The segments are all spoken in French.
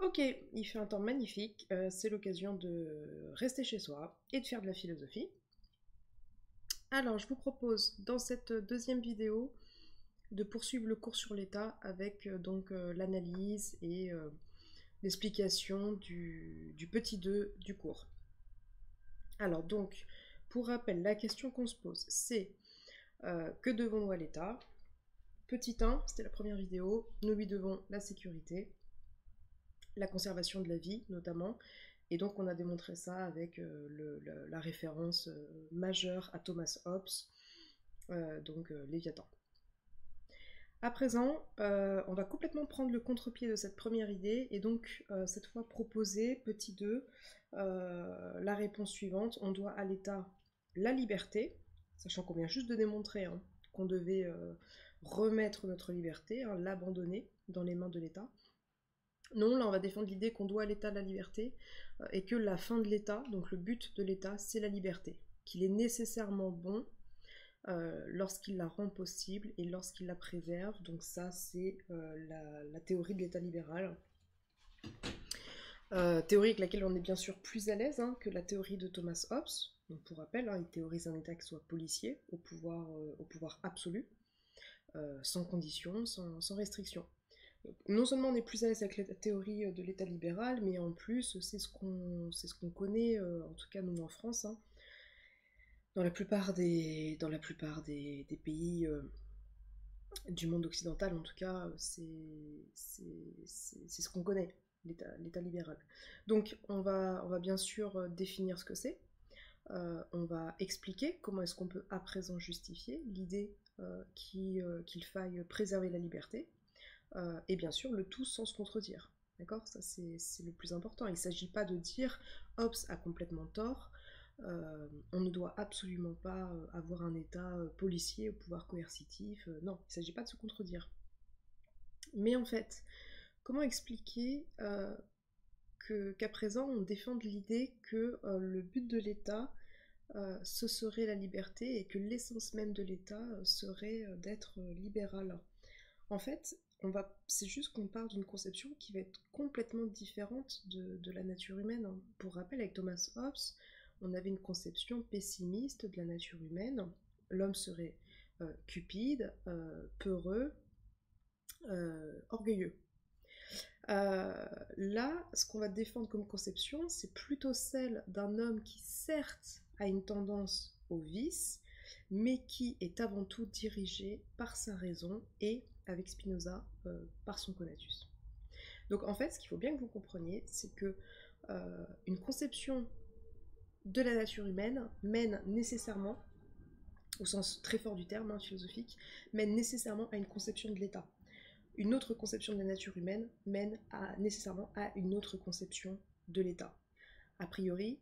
Ok, il fait un temps magnifique, c'est l'occasion de rester chez soi et de faire de la philosophie. Alors, je vous propose dans cette deuxième vidéo de poursuivre le cours sur l'état avec l'analyse et l'explication du petit 2 du cours. Alors donc, pour rappel, la question qu'on se pose, c'est que devons-nous à l'état? Petit 1, c'était la première vidéo, nous lui devons la sécurité, la conservation de la vie notamment, et donc on a démontré ça avec la référence majeure à Thomas Hobbes, Léviathan. À présent, on va complètement prendre le contre-pied de cette première idée et donc cette fois proposer, petit 2, la réponse suivante. On doit à l'État la liberté, sachant qu'on vient juste de démontrer qu'on devait remettre notre liberté, l'abandonner dans les mains de l'État. Non, là on va défendre l'idée qu'on doit à l'État la liberté et que la fin de l'État, donc le but de l'État, c'est la liberté, qu'il est nécessairement bon lorsqu'il la rend possible et lorsqu'il la préserve. Donc ça, c'est la théorie de l'État libéral. Théorie avec laquelle on est bien sûr plus à l'aise que la théorie de Thomas Hobbes. Donc pour rappel, il théorise un État qui soit policier, au pouvoir absolu, sans condition, sans restriction. Non seulement on est plus à l'aise avec la théorie de l'État libéral, mais en plus c'est ce qu'on connaît, en tout cas nous en France, dans la plupart des pays du monde occidental, en tout cas, c'est ce qu'on connaît, l'État libéral. Donc on va bien sûr définir ce que c'est, on va expliquer comment est-ce qu'on peut à présent justifier l'idée qu'il faille préserver la liberté, et bien sûr le tout sans se contredire. D'accord? Ça c'est le plus important. Il ne s'agit pas de dire Hobbes a complètement tort, on ne doit absolument pas avoir un État policier au pouvoir coercitif. Non, il ne s'agit pas de se contredire. Mais en fait, comment expliquer qu'à présent on défende l'idée que le but de l'État, ce serait la liberté et que l'essence même de l'État serait d'être libéral? En fait, c'est juste qu'on part d'une conception qui va être complètement différente de la nature humaine. Pour rappel, avec Thomas Hobbes, on avait une conception pessimiste de la nature humaine. L'homme serait cupide, peureux, orgueilleux. Là, ce qu'on va défendre comme conception, c'est plutôt celle d'un homme qui certes a une tendance au vice, mais qui est avant tout dirigé par sa raison et, avec Spinoza, par son conatus. Donc en fait, ce qu'il faut bien que vous compreniez, c'est que une conception de la nature humaine mène nécessairement, au sens très fort du terme philosophique, mène nécessairement à une conception de l'État. Une autre conception de la nature humaine mène nécessairement à une autre conception de l'État. A priori,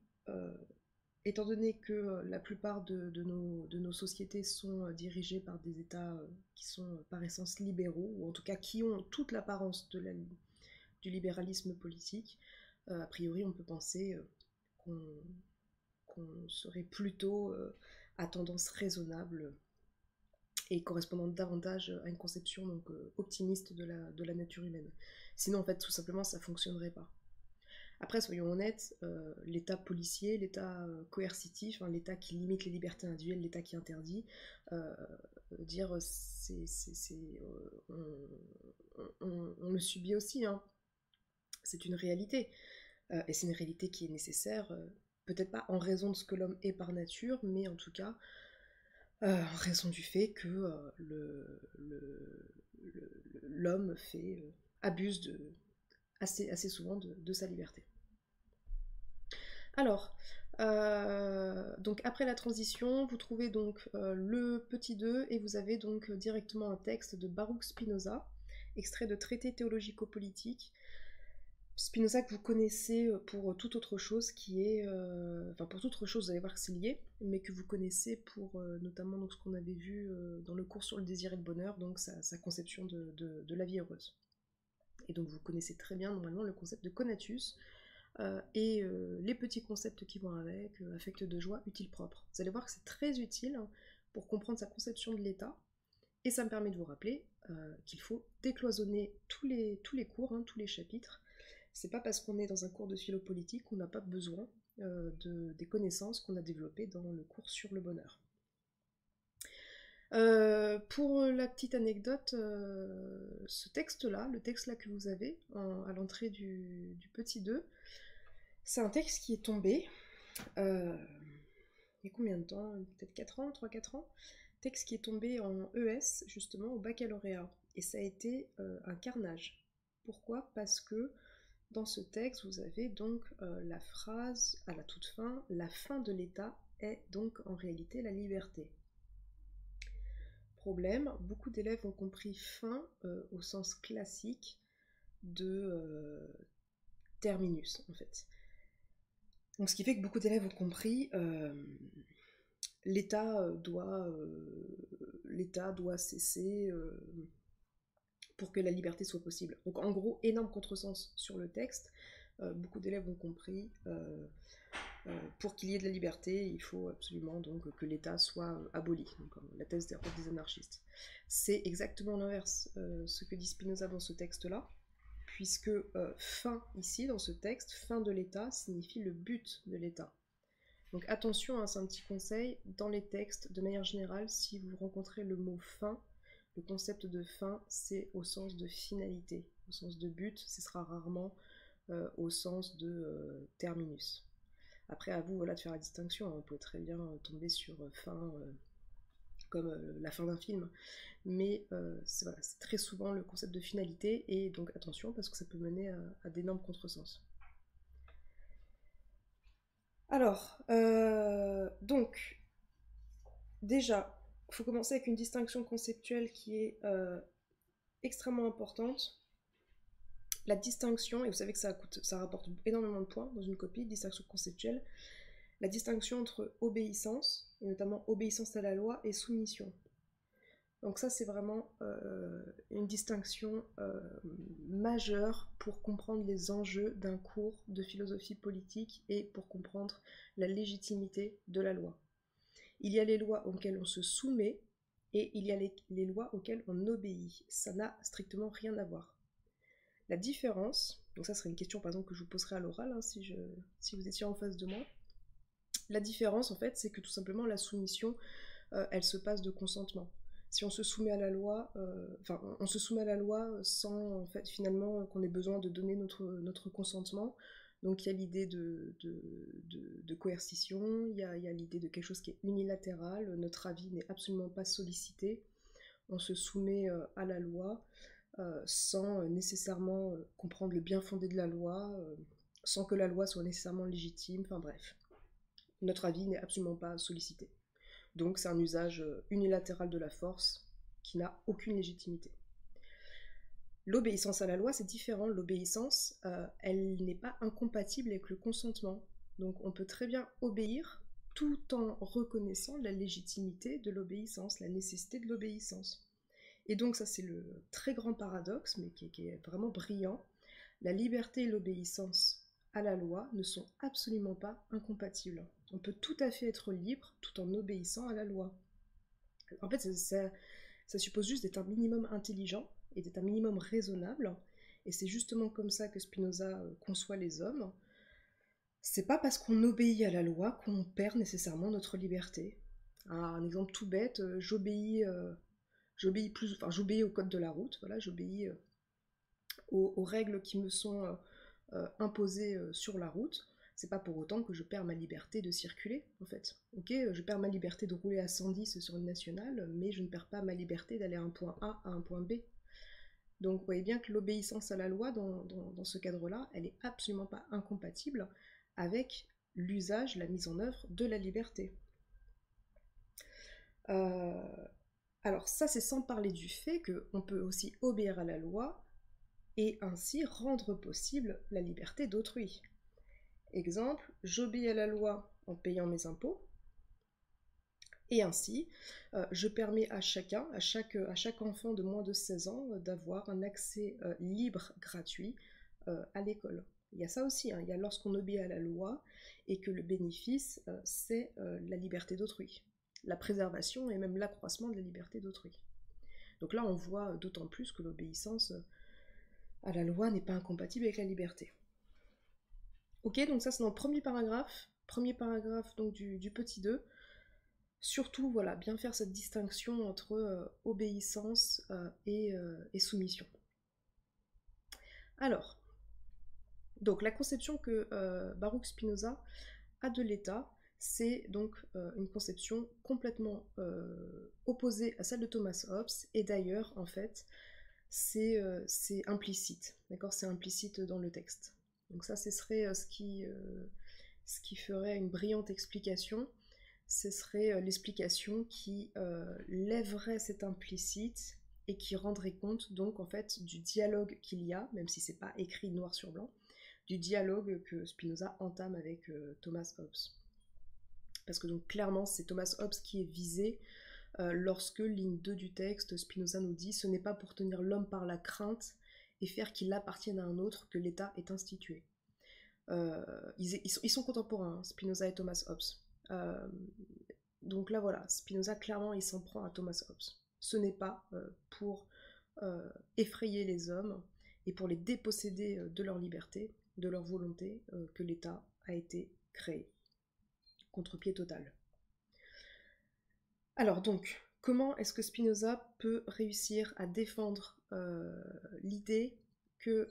étant donné que la plupart de nos sociétés sont dirigées par des États qui sont par essence libéraux, ou en tout cas qui ont toute l'apparence du libéralisme politique, a priori on peut penser qu'on serait plutôt à tendance raisonnable et correspondant davantage à une conception optimiste de la nature humaine. Sinon, en fait, tout simplement, ça ne fonctionnerait pas. Après, soyons honnêtes, l'État policier, l'État coercitif, l'État qui limite les libertés individuelles, l'État qui interdit, on le subit aussi. C'est une réalité. Et c'est une réalité qui est nécessaire, peut-être pas en raison de ce que l'homme est par nature, mais en tout cas en raison du fait que l'homme abuse assez souvent de sa liberté. Alors, donc après la transition, vous trouvez donc le petit 2 et vous avez donc directement un texte de Baruch Spinoza, extrait de Traité théologico-politique. Spinoza que vous connaissez pour toute autre chose qui est... Enfin pour toute autre chose, vous allez voir que c'est lié, mais que vous connaissez pour notamment donc, ce qu'on avait vu dans le cours sur le désir et le bonheur, donc sa conception de la vie heureuse. Et donc vous connaissez très bien normalement le concept de conatus, et les petits concepts qui vont avec, affect de joie, utile propre. Vous allez voir que c'est très utile pour comprendre sa conception de l'état, et ça me permet de vous rappeler qu'il faut décloisonner tous les cours, tous les chapitres, C'est pas parce qu'on est dans un cours de philo politique qu'on n'a pas besoin des connaissances qu'on a développées dans le cours sur le bonheur. Pour la petite anecdote, ce texte-là, le texte-là que vous avez à l'entrée du petit 2, c'est un texte qui est tombé il y a combien de temps? Peut-être 4 ans, 3-4 ans. Texte qui est tombé en ES, justement, au baccalauréat. Et ça a été un carnage. Pourquoi? Parce que dans ce texte, vous avez donc la phrase à la toute fin, la fin de l'État est donc en réalité la liberté. Problème, beaucoup d'élèves ont compris fin au sens classique de terminus, en fait. Donc ce qui fait que beaucoup d'élèves ont compris l'État doit cesser pour que la liberté soit possible. Donc en gros, énorme contresens sur le texte. Beaucoup d'élèves ont compris pour qu'il y ait de la liberté, il faut absolument donc que l'État soit aboli, donc la thèse des anarchistes. C'est exactement l'inverse, ce que dit Spinoza dans ce texte-là, puisque fin ici, dans ce texte, fin de l'État signifie le but de l'État. Donc attention, hein, c'est un petit conseil, dans les textes, de manière générale, si vous rencontrez le mot fin, le concept de fin, c'est au sens de finalité, au sens de but, ce sera rarement au sens de terminus. Après, à vous voilà, de faire la distinction, hein, vous pouvez très bien tomber sur fin comme la fin d'un film, mais c'est voilà, très souvent le concept de finalité, et donc attention, parce que ça peut mener à d'énormes contresens. Alors, donc, déjà, il faut commencer avec une distinction conceptuelle qui est extrêmement importante. La distinction, et vous savez que ça rapporte énormément de points dans une copie, distinction conceptuelle, la distinction entre obéissance, et notamment obéissance à la loi, et soumission. Donc ça, c'est vraiment une distinction majeure pour comprendre les enjeux d'un cours de philosophie politique et pour comprendre la légitimité de la loi. Il y a les lois auxquelles on se soumet et il y a les lois auxquelles on obéit. Ça n'a strictement rien à voir. La différence, donc ça serait une question par exemple que je vous poserai à l'oral hein, si vous étiez en face de moi. La différence en fait, c'est que tout simplement la soumission, elle se passe de consentement. Si on se soumet à la loi, on se soumet à la loi sans en fait finalement qu'on ait besoin de donner notre consentement. Donc il y a l'idée de coercition, il y a l'idée de quelque chose qui est unilatéral, notre avis n'est absolument pas sollicité, on se soumet à la loi sans nécessairement comprendre le bien fondé de la loi, sans que la loi soit nécessairement légitime, enfin bref. Notre avis n'est absolument pas sollicité. Donc c'est un usage unilatéral de la force qui n'a aucune légitimité. L'obéissance à la loi, c'est différent. L'obéissance, elle n'est pas incompatible avec le consentement. Donc on peut très bien obéir tout en reconnaissant la légitimité de l'obéissance, la nécessité de l'obéissance. Et donc ça c'est le très grand paradoxe, mais qui est vraiment brillant. La liberté et l'obéissance à la loi ne sont absolument pas incompatibles. On peut tout à fait être libre tout en obéissant à la loi. En fait, ça suppose juste d'être un minimum intelligent et d'être un minimum raisonnable. Et c'est justement comme ça que Spinoza conçoit les hommes. C'est pas parce qu'on obéit à la loi qu'on perd nécessairement notre liberté. Un exemple tout bête, j'obéis au code de la route, voilà, j'obéis aux règles qui me sont imposées sur la route. C'est pas pour autant que je perds ma liberté de circuler, en fait. Ok, je perds ma liberté de rouler à 110 sur une nationale, mais je ne perds pas ma liberté d'aller à un point A à un point B. Donc vous voyez bien que l'obéissance à la loi, dans ce cadre-là, elle est absolument pas incompatible avec l'usage, la mise en œuvre de la liberté. Alors ça, c'est sans parler du fait qu'on peut aussi obéir à la loi et ainsi rendre possible la liberté d'autrui. Exemple, j'obéis à la loi en payant mes impôts, et ainsi, je permets à chaque enfant de moins de 16 ans d'avoir un accès libre, gratuit à l'école. Il y a ça aussi, hein, il y a lorsqu'on obéit à la loi et que le bénéfice, c'est la liberté d'autrui, la préservation et même l'accroissement de la liberté d'autrui. Donc là, on voit d'autant plus que l'obéissance à la loi n'est pas incompatible avec la liberté. Ok, donc ça c'est dans le premier paragraphe donc du petit 2. Surtout, voilà, bien faire cette distinction entre obéissance et soumission. Alors, donc la conception que Baruch Spinoza a de l'État, c'est donc une conception complètement opposée à celle de Thomas Hobbes, et d'ailleurs, en fait, c'est implicite, d'accord? C'est implicite dans le texte. Donc ça, ce serait ce qui ferait une brillante explication, ce serait l'explication qui lèverait cet implicite et qui rendrait compte donc en fait du dialogue qu'il y a, même si c'est pas écrit noir sur blanc, du dialogue que Spinoza entame avec Thomas Hobbes. Parce que donc clairement c'est Thomas Hobbes qui est visé lorsque, ligne 2 du texte, Spinoza nous dit « Ce n'est pas pour tenir l'homme par la crainte et faire qu'il appartienne à un autre que l'État est institué ». Ils sont contemporains, hein, Spinoza et Thomas Hobbes. Donc là voilà, Spinoza clairement il s'en prend à Thomas Hobbes. Ce n'est pas pour effrayer les hommes et pour les déposséder de leur liberté, de leur volonté, que l'État a été créé. Contre-pied total. Alors donc, comment est-ce que Spinoza peut réussir à défendre l'idée que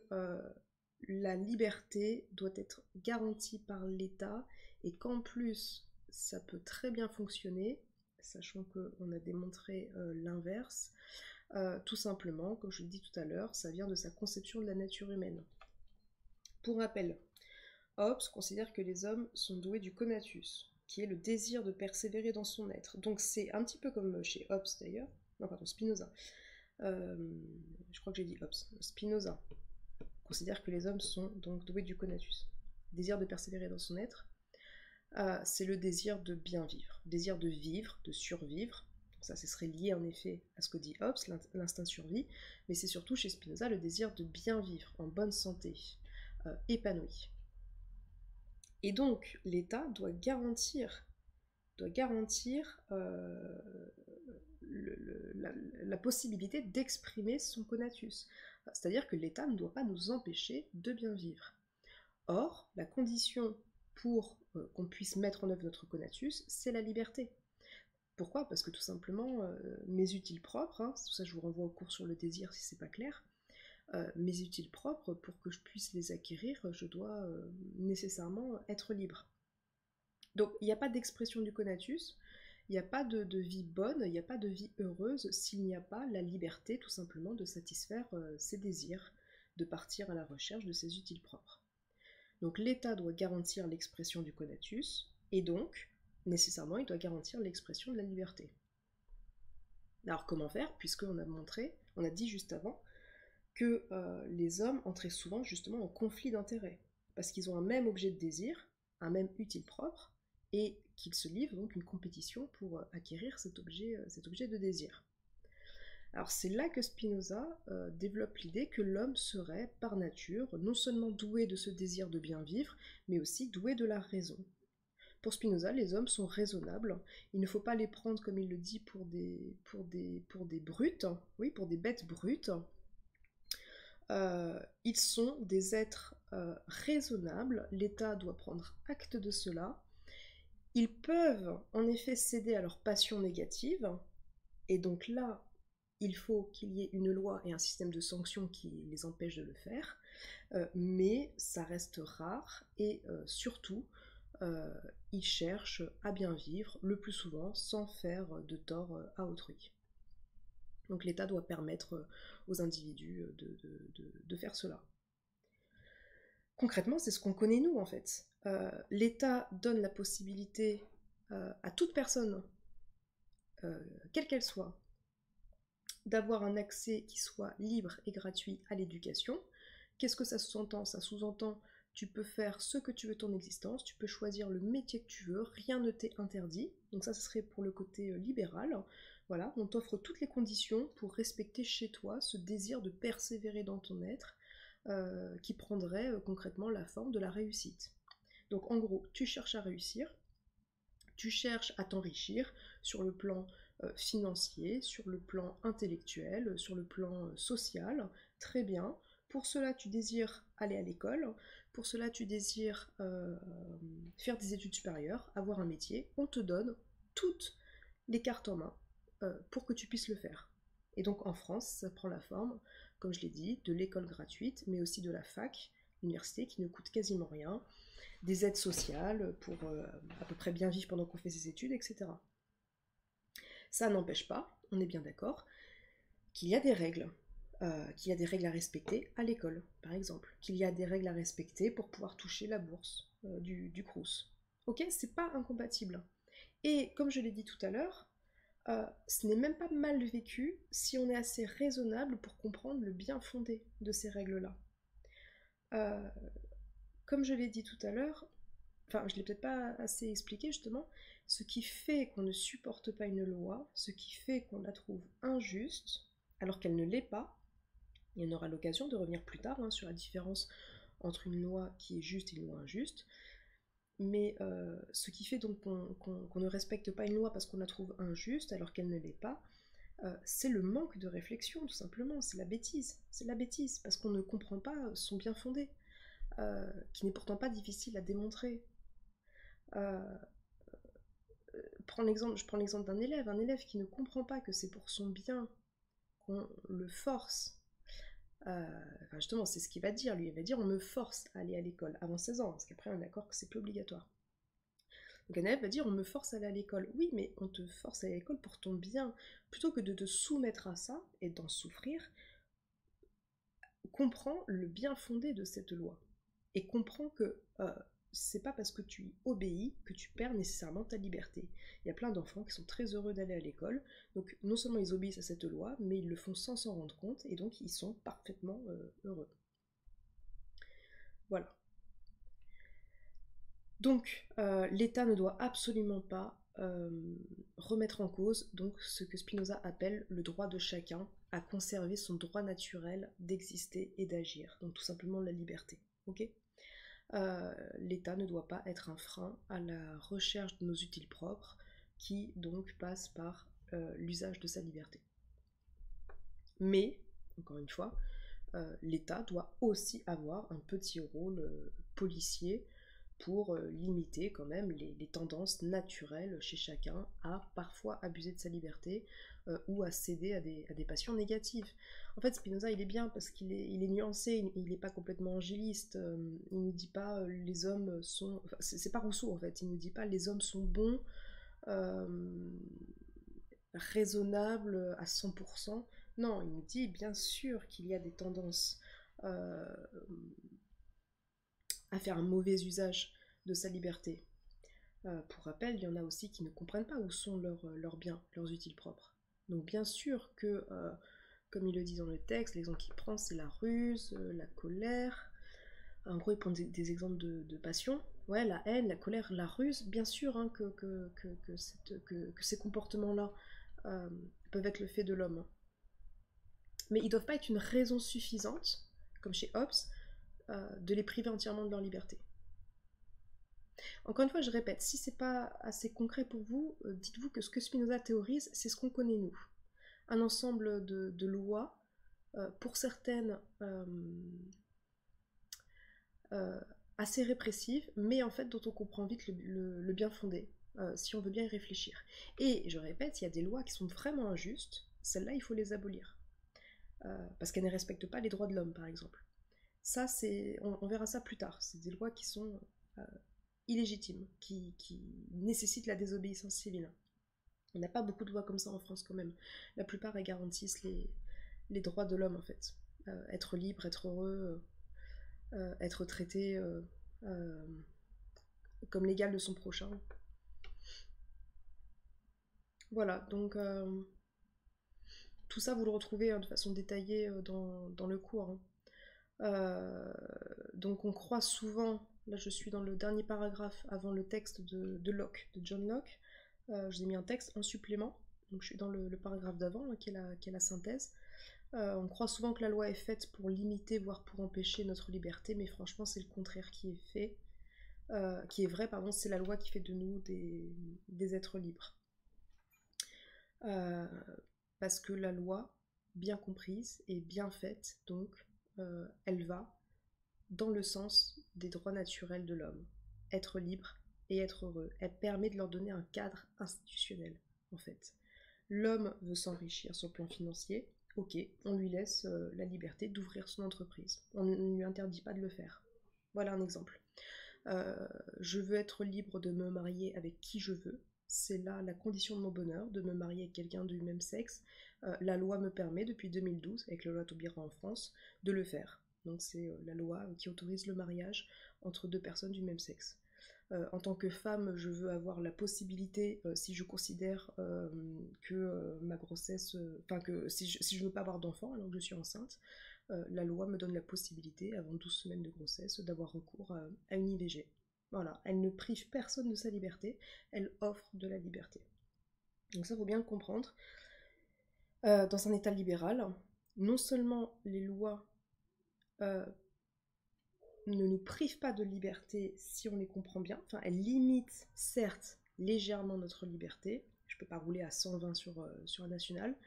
la liberté doit être garantie par l'État et qu'en plus ça peut très bien fonctionner, sachant qu'on a démontré l'inverse, tout simplement, comme je l'ai dit tout à l'heure, ça vient de sa conception de la nature humaine. Pour rappel, Hobbes considère que les hommes sont doués du conatus, qui est le désir de persévérer dans son être. Donc c'est un petit peu comme chez Hobbes d'ailleurs, non pardon, Spinoza. Je crois que j'ai dit Hobbes. Spinoza considère que les hommes sont donc doués du conatus, désir de persévérer dans son être. C'est le désir de bien vivre, désir de vivre, de survivre. Ça, ce serait lié en effet à ce que dit Hobbes, l'instinct de survie, mais c'est surtout chez Spinoza le désir de bien vivre, en bonne santé, épanoui. Et donc, l'État doit garantir la possibilité d'exprimer son conatus. C'est-à-dire que l'État ne doit pas nous empêcher de bien vivre. Or, la condition pour qu'on puisse mettre en œuvre notre conatus, c'est la liberté. Pourquoi? Parce que tout simplement, mes utiles propres, hein, tout ça je vous renvoie au cours sur le désir si c'est pas clair, mes utiles propres, pour que je puisse les acquérir, je dois nécessairement être libre. Donc il n'y a pas d'expression du conatus, il n'y a pas de vie bonne, il n'y a pas de vie heureuse s'il n'y a pas la liberté tout simplement de satisfaire ses désirs, de partir à la recherche de ses utiles propres. Donc l'État doit garantir l'expression du conatus, et donc, nécessairement, il doit garantir l'expression de la liberté. Alors comment faire, puisqu'on a montré, on a dit juste avant, que les hommes entraient souvent justement en conflit d'intérêts, parce qu'ils ont un même objet de désir, un même utile propre, et qu'ils se livrent donc une compétition pour acquérir cet objet de désir. Alors c'est là que Spinoza développe l'idée que l'homme serait, par nature, non seulement doué de ce désir de bien vivre, mais aussi doué de la raison. Pour Spinoza, les hommes sont raisonnables, il ne faut pas les prendre, comme il le dit, pour des brutes, oui, pour des bêtes brutes. Ils sont des êtres raisonnables, l'État doit prendre acte de cela. Ils peuvent en effet céder à leurs passions négatives, et donc là, il faut qu'il y ait une loi et un système de sanctions qui les empêchent de le faire, mais ça reste rare, et surtout, ils cherchent à bien vivre, le plus souvent, sans faire de tort à autrui. Donc l'État doit permettre aux individus de faire cela. Concrètement, c'est ce qu'on connaît nous en fait. L'État donne la possibilité à toute personne, quelle qu'elle soit, d'avoir un accès qui soit libre et gratuit à l'éducation. Qu'est-ce que ça sous-entend? Ça sous-entend tu peux faire ce que tu veux de ton existence, tu peux choisir le métier que tu veux, rien ne t'est interdit. Donc ça, ce serait pour le côté libéral. Voilà, on t'offre toutes les conditions pour respecter chez toi ce désir de persévérer dans ton être, qui prendrait concrètement la forme de la réussite. Donc en gros, tu cherches à réussir, tu cherches à t'enrichir sur le plan financier, sur le plan intellectuel, sur le plan social, très bien. pour cela tu désires aller à l'école, pour cela tu désires faire des études supérieures, avoir un métier, on te donne toutes les cartes en main pour que tu puisses le faire. Et donc en France, ça prend la forme, comme je l'ai dit, de l'école gratuite, mais aussi de la fac, l'université qui ne coûte quasiment rien, des aides sociales pour à peu près bien vivre pendant qu'on fait ses études, etc. Ça n'empêche pas, on est bien d'accord, qu'il y a des règles. Qu'il y a des règles à respecter à l'école, par exemple. Qu'il y a des règles à respecter pour pouvoir toucher la bourse du Crous. Ok, c'est pas incompatible. Et comme je l'ai dit tout à l'heure, ce n'est même pas mal vécu si on est assez raisonnable pour comprendre le bien fondé de ces règles-là. Comme je l'ai dit tout à l'heure, enfin je l'ai peut-être pas assez expliqué justement, ce qui fait qu'on ne supporte pas une loi, ce qui fait qu'on la trouve injuste, alors qu'elle ne l'est pas, et on aura l'occasion de revenir plus tard sur la différence entre une loi qui est juste et une loi injuste, mais ce qui fait donc qu'on ne respecte pas une loi parce qu'on la trouve injuste alors qu'elle ne l'est pas, c'est le manque de réflexion tout simplement, c'est la bêtise, parce qu'on ne comprend pas son bien fondé, qui n'est pourtant pas difficile à démontrer. Je prends l'exemple d'un élève, un élève qui ne comprend pas que c'est pour son bien qu'on le force. Enfin justement, c'est ce qu'il va dire, lui, il va dire on me force à aller à l'école avant 16 ans, parce qu'après on est d'accord que c'est plus obligatoire. Donc un élève va dire on me force à aller à l'école. Oui, mais on te force à aller à l'école pour ton bien. Plutôt que de te soumettre à ça et d'en souffrir, comprends le bien fondé de cette loi. Et comprends que c'est pas parce que tu y obéis que tu perds nécessairement ta liberté. Il y a plein d'enfants qui sont très heureux d'aller à l'école, donc non seulement ils obéissent à cette loi, mais ils le font sans s'en rendre compte, et donc ils sont parfaitement heureux. Voilà. Donc l'État ne doit absolument pas remettre en cause donc ce que Spinoza appelle le droit de chacun à conserver son droit naturel d'exister et d'agir, donc tout simplement la liberté. Ok ? L'État ne doit pas être un frein à la recherche de nos utiles propres, qui donc passe par l'usage de sa liberté. Mais, encore une fois, l'État doit aussi avoir un petit rôle policier pour limiter quand même les tendances naturelles chez chacun à parfois abuser de sa liberté ou à céder à des passions négatives. En fait, Spinoza, il est bien parce il est nuancé, il n'est pas complètement angéliste. Il ne nous dit pas les hommes sont... Enfin, c'est pas Rousseau, en fait. Il ne nous dit pas les hommes sont bons, euh, raisonnables à 100%. Non, il nous dit bien sûr qu'il y a des tendances euh, à faire un mauvais usage de sa liberté. Pour rappel, il y en a aussi qui ne comprennent pas où sont leurs biens, leurs utiles propres. Donc bien sûr que, comme il le dit dans le texte, l'exemple qu'il prend, c'est la ruse, la colère. En gros, il prend des exemples de passion. Ouais, la haine, la colère, la ruse. Bien sûr que ces comportements-là peuvent être le fait de l'homme. Mais ils ne doivent pas être une raison suffisante, comme chez Hobbes, de les priver entièrement de leur liberté. Encore une fois, je répète, si c'est pas assez concret pour vous, dites-vous que ce que Spinoza théorise, c'est ce qu'on connaît nous. Un ensemble de lois, pour certaines assez répressives, mais en fait dont on comprend vite le bien fondé, si on veut bien y réfléchir. Et je répète, il y a des lois qui sont vraiment injustes, celles-là il faut les abolir. Parce qu'elles ne respectent pas les droits de l'homme, par exemple. Ça, on verra ça plus tard. C'est des lois qui sont illégitimes, qui nécessitent la désobéissance civile. On n'a pas beaucoup de lois comme ça en France quand même. La plupart, elles garantissent les droits de l'homme, en fait. Être libre, être heureux, être traité comme l'égal de son prochain. Voilà, donc tout ça, vous le retrouvez de façon détaillée dans le cours. Donc on croit souvent, là je suis dans le dernier paragraphe avant le texte de Locke, de John Locke, je vous ai mis un texte en supplément, donc je suis dans le paragraphe d'avant qui est la synthèse. On croit souvent que la loi est faite pour limiter, voire pour empêcher notre liberté, mais franchement c'est le contraire qui est fait, qui est vrai, pardon, c'est la loi qui fait de nous des êtres libres. Parce que la loi, bien comprise et bien faite, donc, elle va dans le sens des droits naturels de l'homme. Être libre et être heureux. Elle permet de leur donner un cadre institutionnel, en fait. L'homme veut s'enrichir sur le plan financier, ok, on lui laisse la liberté d'ouvrir son entreprise. On ne lui interdit pas de le faire. Voilà un exemple. Je veux être libre de me marier avec qui je veux. C'est là la condition de mon bonheur, de me marier avec quelqu'un du même sexe. La loi me permet, depuis 2012, avec la loi Taubira en France, de le faire. Donc c'est la loi qui autorise le mariage entre deux personnes du même sexe. En tant que femme, je veux avoir la possibilité, si je considère que ma grossesse, enfin que si je ne veux pas avoir d'enfant alors que je suis enceinte, la loi me donne la possibilité, avant 12 semaines de grossesse, d'avoir recours à une IVG. Voilà, elle ne prive personne de sa liberté, elle offre de la liberté. Donc ça, il faut bien le comprendre. Dans un État libéral, non seulement les lois ne nous privent pas de liberté si on les comprend bien, enfin elles limitent certes légèrement notre liberté, je ne peux pas rouler à 120 sur un national,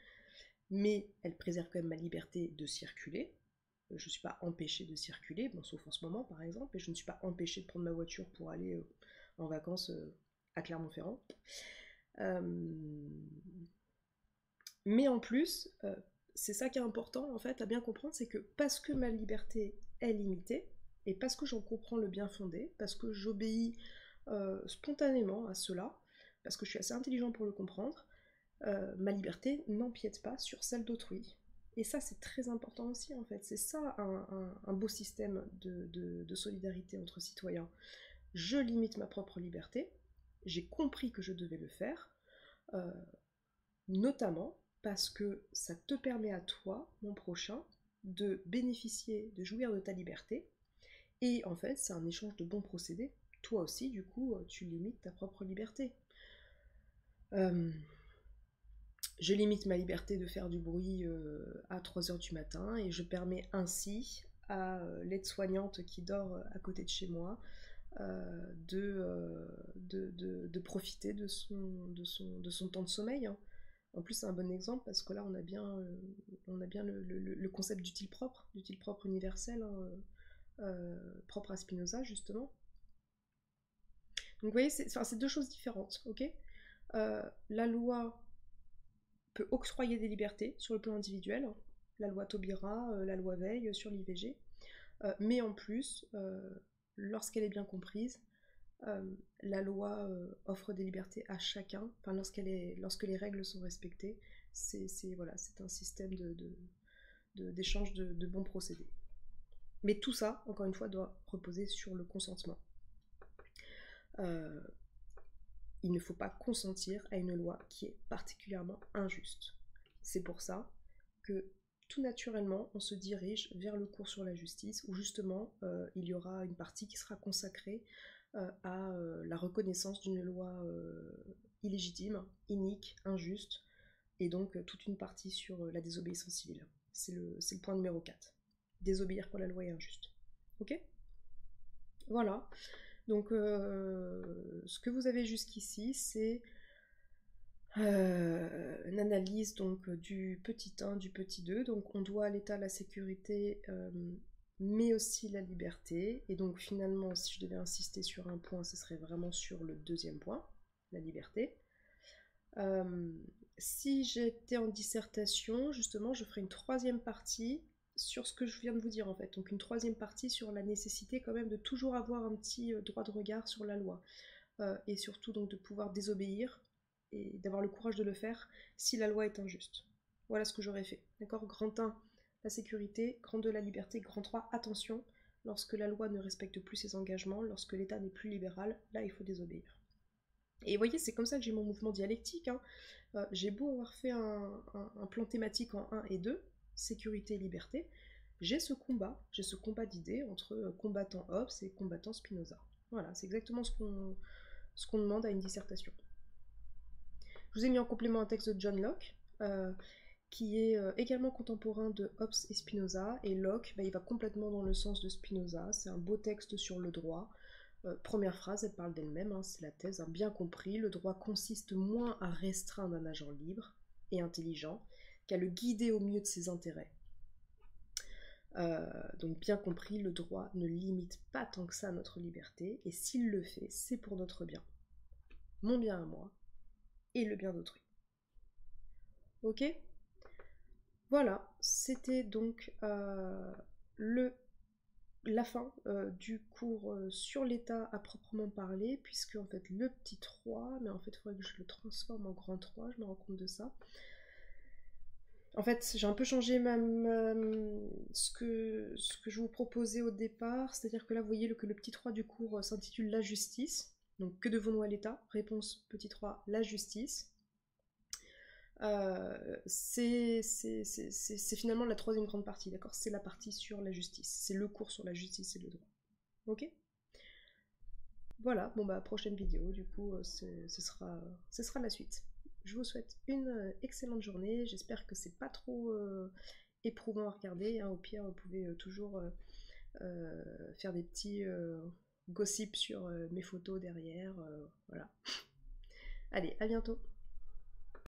mais elles préservent quand même ma liberté de circuler. Je ne suis pas empêchée de circuler, bon, sauf en ce moment par exemple, et je ne suis pas empêchée de prendre ma voiture pour aller en vacances à Clermont-Ferrand. Mais en plus, c'est ça qui est important en fait à bien comprendre, c'est que parce que ma liberté est limitée, et parce que j'en comprends le bien fondé, parce que j'obéis spontanément à cela, parce que je suis assez intelligent pour le comprendre, ma liberté n'empiète pas sur celle d'autrui. Et ça, c'est très important aussi, en fait. C'est ça un beau système de solidarité entre citoyens. Je limite ma propre liberté, j'ai compris que je devais le faire, notamment parce que ça te permet à toi, mon prochain, de bénéficier, de jouir de ta liberté. Et en fait, c'est un échange de bons procédés. Toi aussi, du coup, tu limites ta propre liberté. Je limite ma liberté de faire du bruit à 3h du matin et je permets ainsi à l'aide-soignante qui dort à côté de chez moi de profiter de son temps de sommeil. Hein. En plus, c'est un bon exemple parce que là, on a bien le concept d'utile propre universel, hein, propre à Spinoza, justement. Donc, vous voyez, c'est deux choses différentes, ok. La loi peut octroyer des libertés sur le plan individuel, hein. La loi Taubira, la loi Veil sur l'IVG, mais en plus, lorsqu'elle est bien comprise, la loi offre des libertés à chacun, enfin, lorsque les règles sont respectées, c'est un système d'échange de bons procédés. Mais tout ça, encore une fois, doit reposer sur le consentement. Il ne faut pas consentir à une loi qui est particulièrement injuste. C'est pour ça que tout naturellement, on se dirige vers le cours sur la justice, où justement, il y aura une partie qui sera consacrée à la reconnaissance d'une loi illégitime, inique, injuste, et donc toute une partie sur la désobéissance civile. C'est le point numéro 4. Désobéir quand la loi est injuste. Ok ? Voilà. Donc, ce que vous avez jusqu'ici, c'est une analyse donc, du petit 1, du petit 2. Donc, on doit à l'État la sécurité, mais aussi la liberté. Et donc, finalement, si je devais insister sur un point, ce serait vraiment sur le deuxième point, la liberté. Si j'étais en dissertation, justement, je ferais une troisième partie sur ce que je viens de vous dire en fait. Donc une troisième partie sur la nécessité quand même de toujours avoir un petit droit de regard sur la loi. Et surtout donc de pouvoir désobéir et d'avoir le courage de le faire si la loi est injuste. Voilà ce que j'aurais fait. D'accord ? Grand 1, la sécurité. Grand 2, la liberté. Grand 3, attention. Lorsque la loi ne respecte plus ses engagements, lorsque l'État n'est plus libéral, là il faut désobéir. Et vous voyez, c'est comme ça que j'ai mon mouvement dialectique. Hein. J'ai beau avoir fait un plan thématique en 1 et 2, sécurité et liberté, j'ai ce combat d'idées entre combattant Hobbes et combattant Spinoza. Voilà, c'est exactement ce qu'on demande à une dissertation. Je vous ai mis en complément un texte de John Locke, qui est également contemporain de Hobbes et Spinoza, et Locke, il va complètement dans le sens de Spinoza, c'est un beau texte sur le droit. Première phrase, elle parle d'elle-même, hein, c'est la thèse, hein, bien compris, le droit consiste moins à restreindre un agent libre et intelligent qu'à le guider au mieux de ses intérêts. Donc bien compris, le droit ne limite pas tant que ça notre liberté, et s'il le fait, c'est pour notre bien. Mon bien à moi, et le bien d'autrui. Ok? Voilà, c'était donc la fin du cours sur l'état à proprement parler, puisque en fait le petit 3, mais en fait il faudrait que je le transforme en grand 3, je me rends compte de ça. En fait, j'ai un peu changé ce que je vous proposais au départ, c'est-à-dire que là, vous voyez que le petit 3 du cours s'intitule La justice. Donc, que devons-nous à l'État? Réponse petit 3, la justice. C'est finalement la troisième grande partie, d'accord? C'est la partie sur la justice. C'est le cours sur la justice et le droit. Ok? Voilà, bon bah prochaine vidéo, du coup, ce sera la suite. Je vous souhaite une excellente journée, j'espère que c'est pas trop éprouvant à regarder, hein. Au pire, vous pouvez toujours faire des petits gossips sur mes photos derrière, voilà. Allez, à bientôt!